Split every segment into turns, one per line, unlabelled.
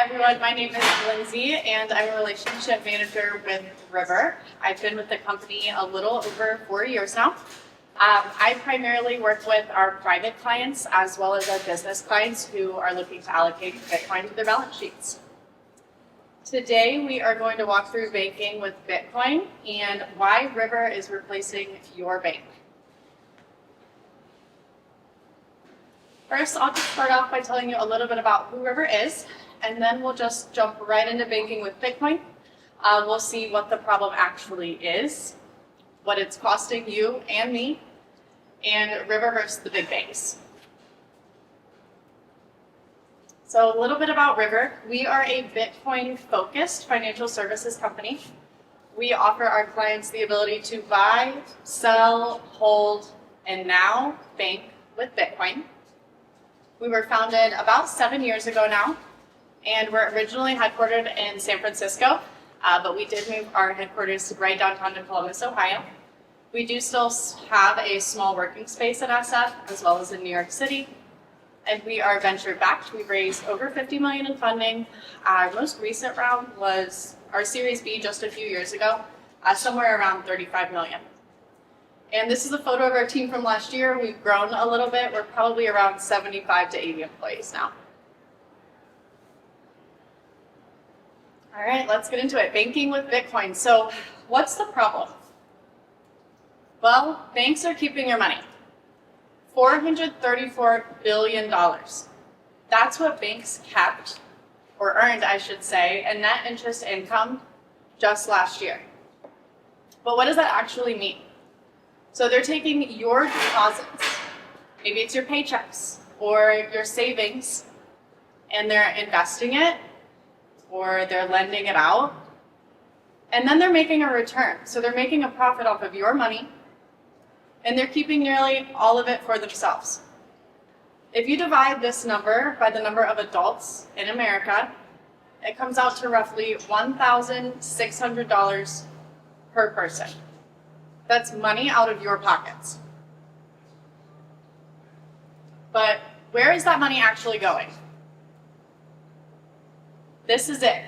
everyone, my name is Lindsay and I'm a relationship manager with River. I've been with the company a little over 4 years now. I primarily work with our private clients as well as our business clients who are looking to allocate Bitcoin to their balance sheets. Today we are going to walk through banking with Bitcoin and why River is replacing your bank. First, I'll just start off by telling you a little bit about who River is, and then we'll just jump right into banking with Bitcoin. We'll see what the problem actually is, what it's costing you and me, and River versus the big banks. So a little bit about River. We are a Bitcoin-focused financial services company. We offer our clients the ability to buy, sell, hold, and now bank with Bitcoin. We were founded about 7 years ago now, and we're originally headquartered in San Francisco, but we did move our headquarters right downtown to Columbus, Ohio. We do still have a small working space at SF, as well as in New York City, and we are venture-backed. We've raised over $50 million in funding. Our most recent round was our Series B just a few years ago, somewhere around $35 million. And this is a photo of our team from last year. We've grown a little bit. We're probably around 75 to 80 employees now. All right, let's get into it. Banking with Bitcoin. So what's the problem? Well, banks are keeping your money. $434 billion. That's what banks kept, or earned, I should say, in net interest income just last year. But what does that actually mean? So they're taking your deposits, maybe it's your paychecks or your savings, and they're investing it or they're lending it out, and then they're making a return. So they're making a profit off of your money, and they're keeping nearly all of it for themselves. If you divide this number by the number of adults in America, it comes out to roughly $1,600 per person. That's money out of your pockets. But where is that money actually going? This is it.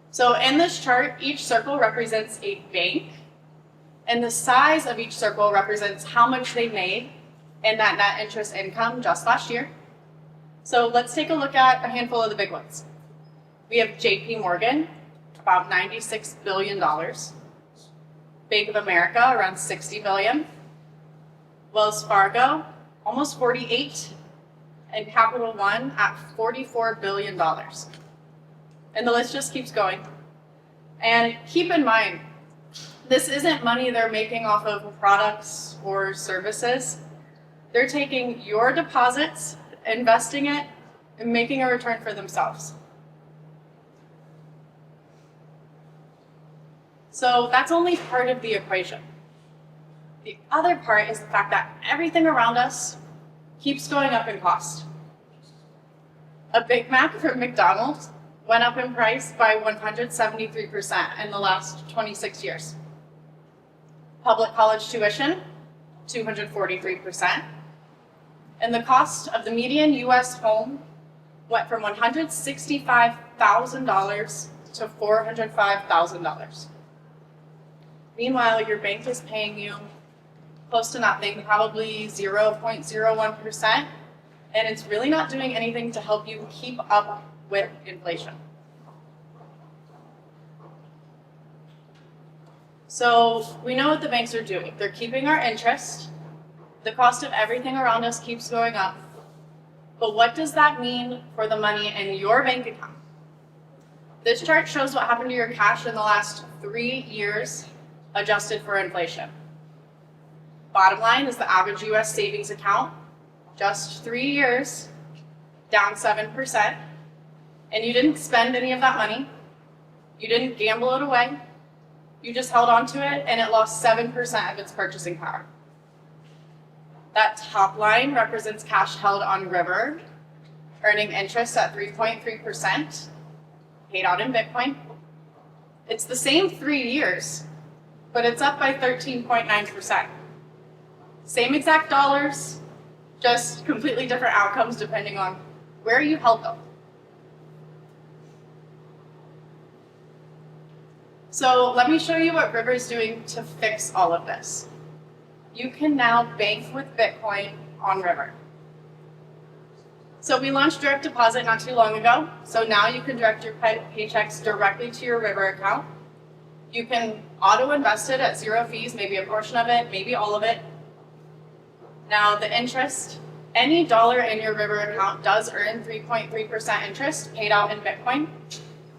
So in this chart, each circle represents a bank, and the size of each circle represents how much they made in that net interest income just last year. So let's take a look at a handful of the big ones. We have JP Morgan, about $96 billion. Bank of America, around $60 billion. Wells Fargo, almost 48, and Capital One at $44 billion. And the list just keeps going. And keep in mind, this isn't money they're making off of products or services. They're taking your deposits, investing it, and making a return for themselves. So that's only part of the equation. The other part is the fact that everything around us keeps going up in cost. A Big Mac from McDonald's went up in price by 173% in the last 26 years. Public college tuition, 243%. And the cost of the median US home went from $165,000 to $405,000. Meanwhile, your bank is paying you close to nothing, probably 0.01%, and it's really not doing anything to help you keep up with inflation. So we know what the banks are doing. They're keeping our interest. The cost of everything around us keeps going up. But what does that mean for the money in your bank account? This chart shows what happened to your cash in the last 3 years, adjusted for inflation. Bottom line is the average US savings account, just 3 years, down 7%. And you didn't spend any of that money. You didn't gamble it away. You just held on to it, and it lost 7% of its purchasing power. That top line represents cash held on River, earning interest at 3.3%, paid out in Bitcoin. It's the same 3 years, but it's up by 13.9%. Same exact dollars, just completely different outcomes depending on where you held them. So let me show you what River is doing to fix all of this. You can now bank with Bitcoin on River. So we launched direct deposit not too long ago. So now you can direct your paychecks directly to your River account. You can auto invest it at zero fees, maybe a portion of it, maybe all of it. Now the interest, any dollar in your River account does earn 3.3% interest paid out in Bitcoin.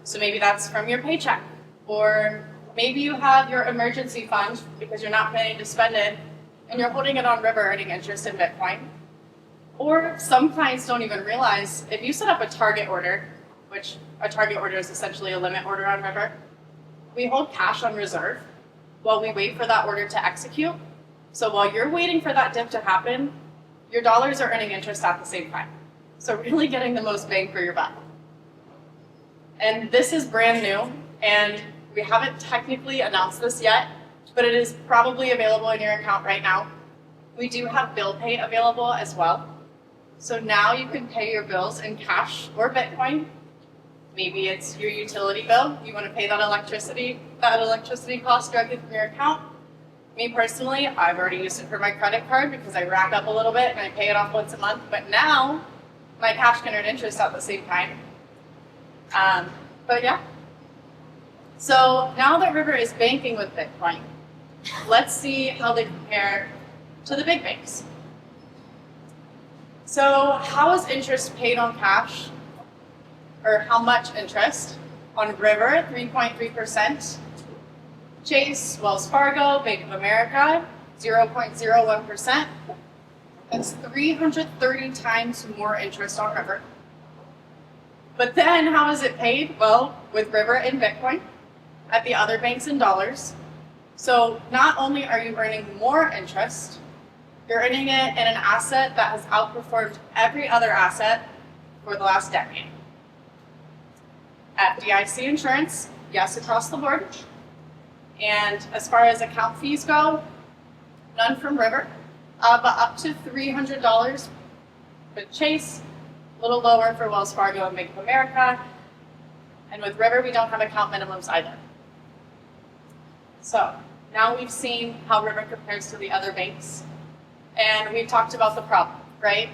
So maybe that's from your paycheck, or maybe you have your emergency fund because you're not planning to spend it and you're holding it on River earning interest in Bitcoin. Or some clients don't even realize if you set up a target order, which a target order is essentially a limit order on River, we hold cash on reserve while we wait for that order to execute. So while you're waiting for that dip to happen, your dollars are earning interest at the same time. So really getting the most bang for your buck. And this is brand new, and we haven't technically announced this yet, but it is probably available in your account right now. We do have bill pay available as well. So now you can pay your bills in cash or Bitcoin. Maybe it's your utility bill. You want to pay that electricity cost directly from your account. Me personally, I've already used it for my credit card because I rack up a little bit and I pay it off once a month. But now my cash can earn interest at the same time. But yeah. So now that River is banking with Bitcoin, let's see how they compare to the big banks. So how is interest paid on cash, or how much interest? On River, 3.3%. Chase, Wells Fargo, Bank of America, 0.01%. That's 330 times more interest on River. But then how is it paid? Well, with River in Bitcoin, at the other banks in dollars. So not only are you earning more interest, you're earning it in an asset that has outperformed every other asset for the last decade. FDIC insurance, yes, across the board. And as far as account fees go, none from River, but up to $300 with Chase, a little lower for Wells Fargo and Bank of America. And with River, we don't have account minimums either. So now we've seen how River compares to the other banks. And we've talked about the problem, right?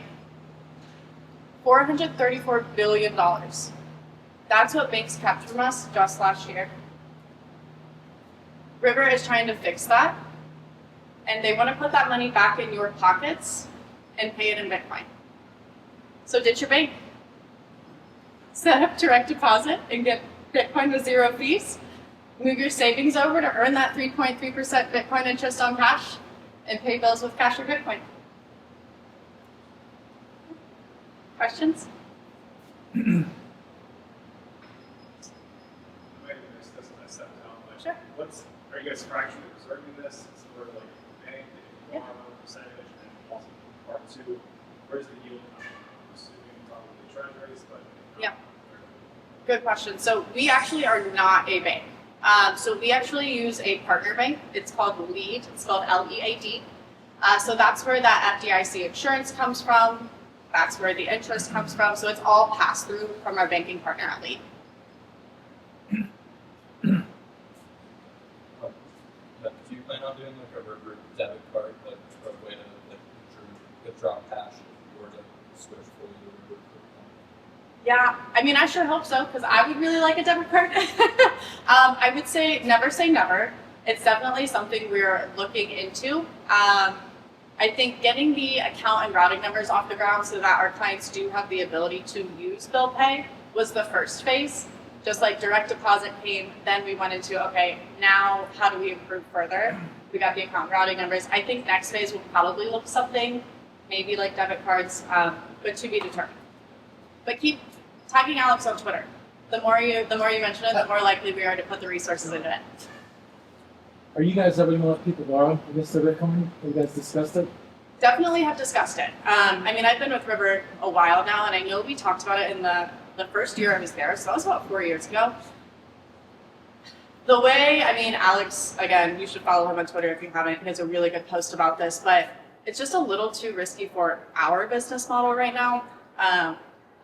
$434 billion. That's what banks kept from us just last year. River is trying to fix that. And they want to put that money back in your pockets and pay it in Bitcoin. So ditch your bank. Set up direct deposit and get Bitcoin with zero fees. Move your savings over to earn that 3.3% Bitcoin interest on cash and pay bills with cash or Bitcoin. Questions? Sure.
Are you guys fractionally reserving this? Is it sort of like a bank that you want a percentage, and also part two, where's the yield coming from? I'm assuming probably treasuries, but
yeah. Good question. So we actually are not a bank. So we actually use a partner bank. It's called LEAD. It's spelled L-E-A-D. So that's where that FDIC insurance comes from. That's where the interest comes from. So it's all passed through from our banking partner at LEAD.
Do you plan on doing like a River debit card, like a way to like withdraw cash if you were to switch fully to River?
Yeah, I mean, I sure hope so, because I would really like a debit card. I would say never. It's definitely something we're looking into. I think getting the account and routing numbers off the ground so that our clients do have the ability to use bill pay was the first phase. Just like direct deposit came, then we went into, okay, now how do we improve further? We got the account routing numbers. I think next phase will probably look something, maybe like debit cards, but to be determined. But keep tagging Alex on Twitter. The more you mention it, the more likely we are to put the resources into it.
Are you guys ever going to let people borrow against the Bitcoin? Have you guys discussed it?
Definitely have discussed it. I mean, I've been with River a while now, and I know we talked about it in the first year I was there, so that was about 4 years ago. The way, I mean, Alex, again, you should follow him on Twitter if you haven't. He has a really good post about this, but it's just a little too risky for our business model right now.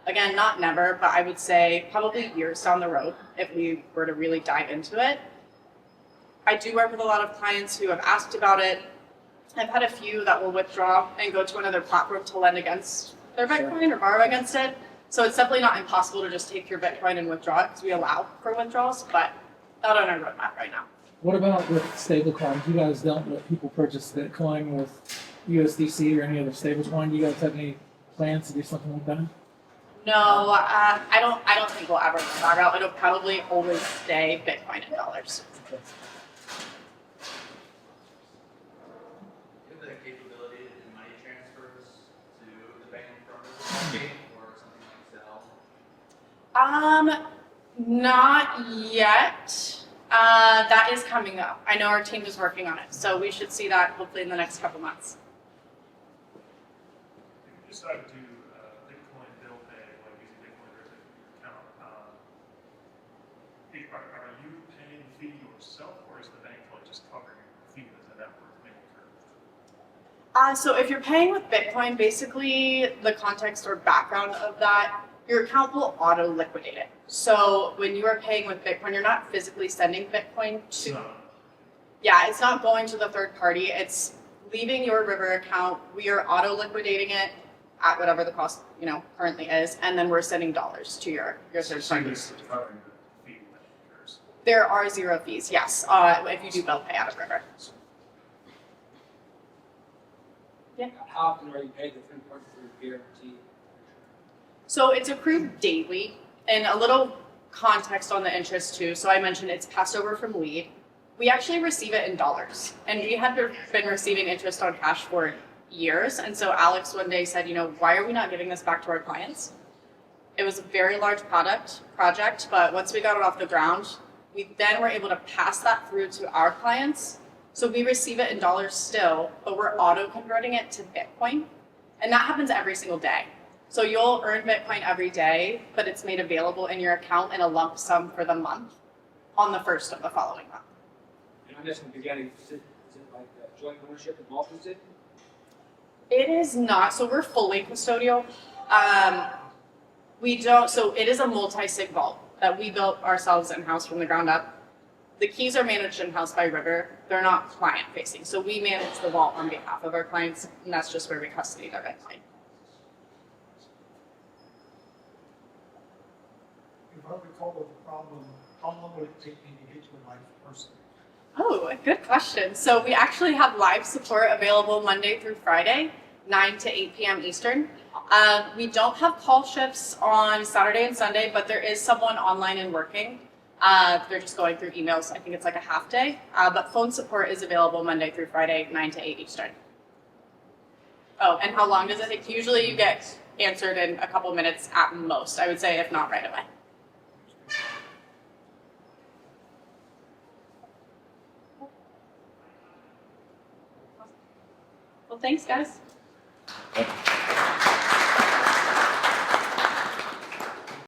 Again, not never, but I would say probably years down the road if we were to really dive into it. I do work with a lot of clients who have asked about it. I've had a few that will withdraw and go to another platform to lend against their Bitcoin or borrow against it. So it's definitely not impossible to just take your Bitcoin and withdraw it because we allow for withdrawals, but not on our roadmap right now.
What about with stablecoins? You guys don't let people purchase Bitcoin with USDC or any other stablecoin. Do you guys have any plans to do something like that?
No, I don't think we'll ever go that route. It'll probably always stay Bitcoin and dollars.
Okay.
Do you have the capability to do money transfers to the bank from the bank or something like Zelle?
Not yet. That is coming up. I know our team is working on it, so we should see that hopefully in the next couple months.
If you decide to do Bitcoin bill pay, like using Bitcoin or account, are you paying the fee yourself, or is the bank like just covering the fee that the network may incur?
So if you're paying with Bitcoin, basically the context or background of that, your account will auto liquidate it. So when you are paying with Bitcoin, you're not physically sending Bitcoin to.
No.
Yeah, it's not going to the third party. It's leaving your River account. We are auto liquidating it at whatever the cost, currently is, and then we're sending dollars to your third
So
party.
this is covering the fee that incurs.
There are zero fees, yes, if you do bill pay out of River.
How often are you paid the 3.3 guarantee?
So it's accrued daily, and a little context on the interest too. So I mentioned it's passed over from lead. We actually receive it in dollars, and we had been receiving interest on cash for years. And so Alex one day said, why are we not giving this back to our clients? It was a very large project, but once we got it off the ground, we then were able to pass that through to our clients. So we receive it in dollars still, but we're auto converting it to Bitcoin. And that happens every single day. So you'll earn Bitcoin every day, but it's made available in your account in a lump sum for the month on the first of the following month.
And I'm just beginning, is it like joint ownership and multi-sig?
It is not. So we're fully custodial. So it is a multi-sig vault that we built ourselves in-house from the ground up. The keys are managed in-house by River. They're not client-facing. So we manage the vault on behalf of our clients, and that's just where we custody their Bitcoin.
If I recall the problem, how long would it take me to get to a live person?
Oh, a good question. So we actually have live support available Monday through Friday, 9 to 8 p.m. Eastern. We don't have call shifts on Saturday and Sunday, but there is someone online and working. They're just going through emails. I think it's like a half day. But phone support is available Monday through Friday, 9 to 8 Eastern. Oh, and how long does it take? Usually you get answered in a couple minutes at most, I would say, if not right away. Well, thanks, guys.